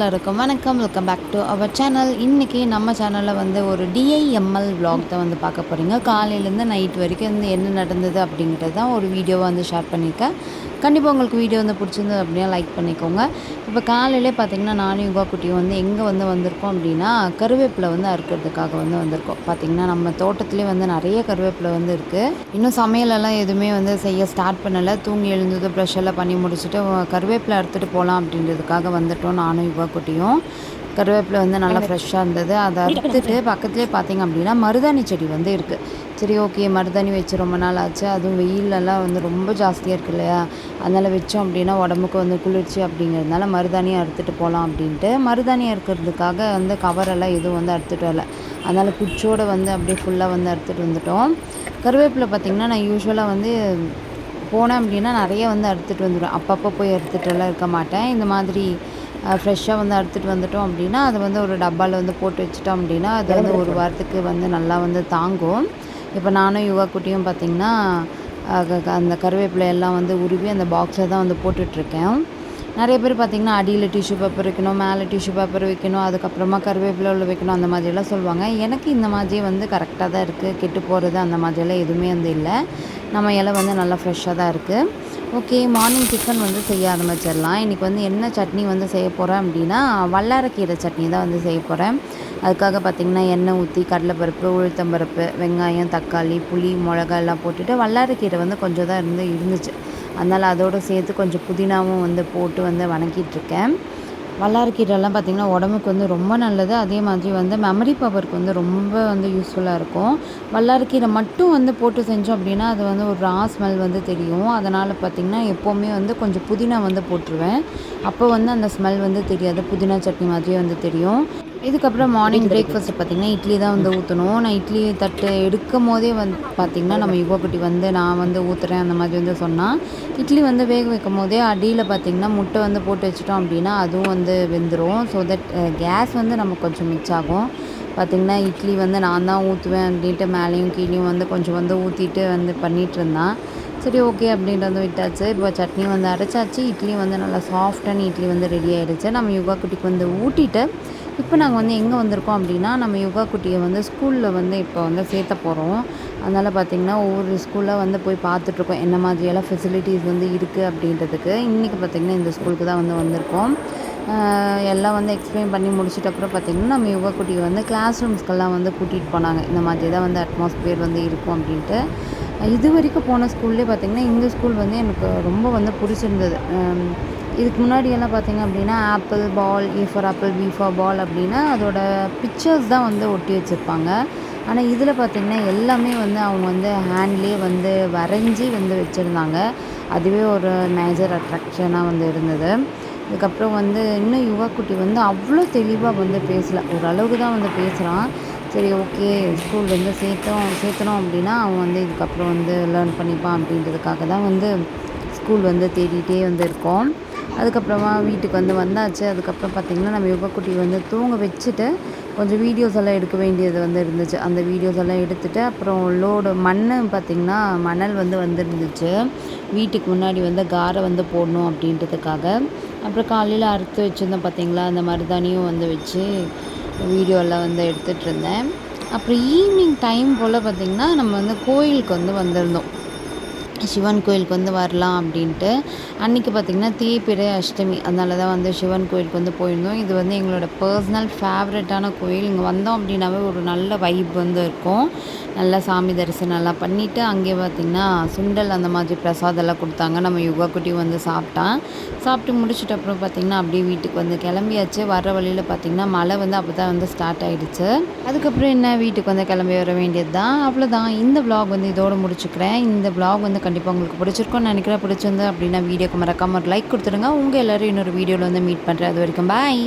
எல்லாருக்கும் வணக்கம். Welcome back to our channel. இன்றைக்கி நம்ம சேனலில் வந்து ஒரு டிஐஎம்எல் விலாக் தான் வந்து பார்க்க போகிறீங்க. காலையிலேருந்து நைட் வரைக்கும் வந்து என்ன நடந்தது அப்படிங்கிறது தான் ஒரு வீடியோவை வந்து ஷேர் பண்ணியிருக்கேன். கண்டிப்பாக உங்களுக்கு வீடியோ வந்து பிடிச்சிருந்தது அப்படின்னா லைக் பண்ணிக்கோங்க. இப்போ காலையிலே பார்த்திங்கன்னா நானும் யுகா குட்டியும் வந்து எங்கே வந்திருக்கோம் அப்படின்னா கருவேப்பிலை வந்து அறுக்கிறதுக்காக வந்திருக்கோம். பார்த்திங்கன்னா நம்ம தோட்டத்துலேயே வந்து நிறைய கருவேப்பிலை வந்து இருக்குது. இன்னும் சமையலெல்லாம் எதுவுமே வந்து செய்ய ஸ்டார்ட் பண்ணலை. தூங்கி எழுந்தது ப்ரஷ் எல்லாம் பண்ணி முடிச்சுட்டு கருவேப்பிலை அறுத்துட்டு போகலாம் அப்படின்றதுக்காக வந்துட்டோம் நானும் யுகா குட்டியும். கருவேப்பிலை வந்து நல்லா ஃப்ரெஷ்ஷாக இருந்தது. அதை அறுத்துட்டு பக்கத்துலேயே பார்த்திங்க அப்படின்னா மருதாணி செடி வந்து இருக்குது. சரி, ஓகே, மருதாணி வச்சு ரொம்ப நாள் ஆச்சு. அதுவும் வெயிலெல்லாம் வந்து ரொம்ப ஜாஸ்தியாக இருக்குது இல்லையா, அதனால் வச்சோம் அப்படின்னா உடம்புக்கு வந்து குளிர்ச்சி அப்படிங்கிறதுனால மருதாணியை அறுத்துட்டு போகலாம் அப்படின்ட்டு மருதாணி அறுக்கிறதுக்காக வந்து கவரெல்லாம் எதுவும் வந்து அறுத்துட்டு வரல. அதனால் குச்சோடு வந்து அப்படியே ஃபுல்லாக வந்து அறுத்துட்டு வந்துட்டோம். கருவேப்பிலை பார்த்திங்கன்னா நான் யூஸ்வலாக வந்து போனேன் அப்படின்னா நிறைய வந்து அறுத்துட்டு வந்துடுவேன். அப்பப்போ போய் அறுத்துட்டுலாம் இருக்க மாட்டேன். இந்த மாதிரி ஃப்ரெஷ்ஷாக வந்து அறுத்துட்டு வந்துட்டோம் அப்படின்னா அதை வந்து ஒரு டப்பாவில் வந்து போட்டு வச்சுட்டோம் அப்படின்னா அது வந்து ஒரு வாரத்துக்கு வந்து நல்லா வந்து தாங்கும். இப்போ நானும் யுகா குட்டியும் பார்த்திங்கன்னா அந்த கருவேப்பிலை எல்லாம் வந்து உருவி அந்த பாக்ஸில் தான் வந்து போட்டுட்ருக்கேன். நிறைய பேர் பார்த்திங்கன்னா அடியில் டிஷ்யூ பேப்பர் வைக்கணும், மேலே டிஷ்யூ பேப்பர் வைக்கணும், அதுக்கப்புறமா கருவேப்பிலை உள்ள வைக்கணும், அந்த மாதிரியெல்லாம் சொல்லுவாங்க. எனக்கு இந்த மாதிரியே வந்து கரெக்டாக தான் இருக்குது. கெட்டு போகிறது அந்த மாதிரியெல்லாம் எதுவுமே வந்து இல்லை. நம்ம இலை வந்து நல்லா ஃப்ரெஷ்ஷாக தான் இருக்குது. ஓகே, மார்னிங் டிஃபன் வந்து செய்ய ஆரம்பிச்சிடலாம். இன்றைக்கி வந்து என்ன சட்னி வந்து செய்ய போகிறேன் அப்படின்னா வல்லாரக்கீரை சட்னி தான் வந்து செய்ய போகிறேன். அதுக்காக பார்த்திங்கன்னா எண்ணெய் ஊற்றி கடலைப்பருப்பு, உளுத்தம்பருப்பு, வெங்காயம், தக்காளி, புளி, மிளகா எல்லாம் போட்டுட்டு வல்லாரக்கீரை வந்து கொஞ்சம் தான் இருந்துச்சு. அதனால் அதோடு சேர்த்து கொஞ்சம் புதினாவும் வந்து போட்டு வந்து வணக்கிட்டுருக்கேன். வல்லாரக்கீரைலாம் பார்த்திங்கன்னா உடம்புக்கு வந்து ரொம்ப நல்லது. அதே மாதிரி வந்து மெமரி பவருக்கு வந்து ரொம்ப வந்து யூஸ்ஃபுல்லாக இருக்கும். வல்லாரக்கீரை மட்டும் வந்து போட்டு செஞ்சோம் அப்படின்னா அது வந்து ஒரு ரா ஸ்மெல் வந்து தெரியும். அதனால் பார்த்திங்கன்னா எப்போவுமே வந்து கொஞ்சம் புதினா வந்து போட்டுருவேன். அப்போ வந்து அந்த ஸ்மெல் வந்து தெரியாது. புதினா சட்னி மாதிரியே வந்து தெரியும். இதுக்கப்புறம் மார்னிங் பிரேக்ஃபாஸ்ட்டு பார்த்திங்கன்னா இட்லி தான் வந்து ஊற்றணும். நான் இட்லி தட்டு எடுக்கும் போதே வந்து பார்த்திங்கன்னா நம்ம யுகா குட்டி வந்து நான் வந்து ஊற்றுறேன் அந்த மாதிரி வந்து சொன்னால் இட்லி வந்து வேக வைக்கும் போதே அடியில் பார்த்திங்கன்னா முட்டை வந்து போட்டு வச்சிட்டோம் அப்படின்னா அதுவும் வந்து வெந்துடும். ஸோ தட் கேஸ் வந்து நமக்கு கொஞ்சம் மிச்சாகும். பார்த்திங்கன்னா இட்லி வந்து நான் தான் ஊற்றுவேன் அப்படின்ட்டு மேலேயும் கீழேயும் வந்து கொஞ்சம் வந்து ஊற்றிட்டு வந்து பண்ணிகிட்டு இருந்தான். சரி, ஓகே அப்படின்ட்டு வந்து விட்டாச்சு. இப்போ சட்னி வந்து அரைச்சாச்சு. இட்லியும் வந்து நல்லா சாஃப்டான இட்லி வந்து ரெடி ஆகிடுச்சு. நம்ம யுகா குட்டிக்கு வந்து ஊட்டிட்டு இப்போ நாங்கள் வந்து எங்கே வந்திருக்கோம் அப்படின்னா நம்ம யுகா குட்டியை வந்து ஸ்கூலில் வந்து இப்போ வந்து சேர்த்த போகிறோம். அதனால் பார்த்திங்கன்னா ஒவ்வொரு ஸ்கூலில் வந்து போய் பார்த்துட்ருக்கோம் என்ன மாதிரியெல்லாம் ஃபெசிலிட்டிஸ் வந்து இருக்குது அப்படின்றதுக்கு. இன்றைக்கி பார்த்திங்கன்னா இந்த ஸ்கூலுக்கு தான் வந்து வந்திருக்கோம். எல்லாம் வந்து எக்ஸ்பிளைன் பண்ணி முடிச்சிட்ட அப்புறம் பார்த்திங்கன்னா நம்ம யுகா குட்டியை வந்து கிளாஸ் ரூம்ஸ்க்கெல்லாம் வந்து கூட்டிகிட்டு போனாங்க. இந்த மாதிரி தான் வந்து அட்மாஸ்பியர் வந்து இருக்கும் அப்படின்ட்டு. இது வரைக்கும் போன ஸ்கூல்லே பார்த்திங்கன்னா இந்த ஸ்கூல் வந்து எனக்கு ரொம்ப வந்து பிடிச்சிருந்தது. இதுக்கு முன்னாடியெல்லாம் பார்த்திங்க அப்படின்னா apple ball, A for apple, B for ball அப்படின்னா அதோட பிக்சர்ஸ் தான் வந்து ஒட்டி வச்சுருப்பாங்க. ஆனால் இதில் பார்த்திங்கன்னா எல்லாமே வந்து அவங்க வந்து ஹேண்ட்லேயே வந்து வரைஞ்சி வந்து வச்சுருந்தாங்க. அதுவே ஒரு மேஜர் அட்ராக்ஷனாக வந்து இருந்தது. இதுக்கப்புறம் வந்து இன்னும் யுவா குட்டி வந்து அவ்வளோ தெளிவாக வந்து பேசலை, ஓரளவுக்கு தான் வந்து பேசுகிறான். சரி, ஓகே, ஸ்கூல் வந்து சேர்த்தணும் அப்படின்னா அவன் வந்து இதுக்கப்புறம் வந்து லேர்ன் பண்ணிப்பான் அப்படின்றதுக்காக தான் வந்து ஸ்கூல் வந்து தேடிகிட்டே வந்து இருக்கோம். அதுக்கப்புறமா வீட்டுக்கு வந்து வந்தாச்சு. அதுக்கப்புறம் பார்த்திங்கன்னா நம்ம யுகா குட்டி வந்து தூங்க வச்சுட்டு கொஞ்சம் வீடியோஸ் எல்லாம் எடுக்க வேண்டியது வந்து இருந்துச்சு. அந்த வீடியோஸ் எல்லாம் எடுத்துகிட்டு அப்புறம் பார்த்திங்கன்னா மணல் வந்து வந்துருந்துச்சு. வீட்டுக்கு முன்னாடி வந்து காரை வந்து போடணும் அப்படின்றதுக்காக. அப்புறம் காலையில் அறுத்து வச்சுருந்தோம் பார்த்திங்களா, அந்த மருதாணியும் வந்து வச்சு வீடியோலாம் வந்து எடுத்துகிட்டு இருந்தேன். அப்புறம் ஈவினிங் டைம் போல் பார்த்திங்கன்னா நம்ம வந்து கோயிலுக்கு வந்து வந்திருந்தோம். சிவன் கோயிலுக்கு வந்து வரலாம் அப்படின்ட்டு. அன்றைக்கி பார்த்திங்கன்னா தேய்பிறை அஷ்டமி, அதனால தான் வந்து சிவன் கோயிலுக்கு வந்து போயிருந்தோம். இது வந்து எங்களோட பர்சனல் ஃபேவரட்டான கோயில். இங்கே வந்தோம் அப்படின்னாவே ஒரு நல்ல வைப் வந்து இருக்கும். நல்லா சாமி தரிசனம் எல்லாம் பண்ணிவிட்டு அங்கே பார்த்திங்கன்னா சுண்டல் அந்த மாதிரி பிரசாதெல்லாம் கொடுத்தாங்க. நம்ம யுகா குட்டி வந்து சாப்பிட்டு முடிச்சிட்ட அப்புறம் பார்த்திங்கன்னா அப்படியே வீட்டுக்கு வந்து கிளம்பியாச்சு. வர வழியில் பார்த்திங்கன்னா மழை வந்து அப்போ தான் வந்து ஸ்டார்ட் ஆகிடுச்சு. அதுக்கப்புறம் என்ன, வீட்டுக்கு வந்து கிளம்பி வர வேண்டியது தான். அவ்வளோதான், இந்த விலாக் வந்து இதோடு முடிச்சுக்கிறேன். இந்த விலாக் வந்து கண்டிப்பாக உங்களுக்கு பிடிச்சிருக்கும்னு நினைக்கிறேன். பிடிச்சிருந்து அப்படின்னா வீடியோக்கு மறக்காமல் ஒரு லைக் கொடுத்துடுங்க. உங்கள் எல்லோரும் இன்னொரு வீடியோவில் வந்து மீட் பண்ணுறேன். அது வரைக்கும் பாய்.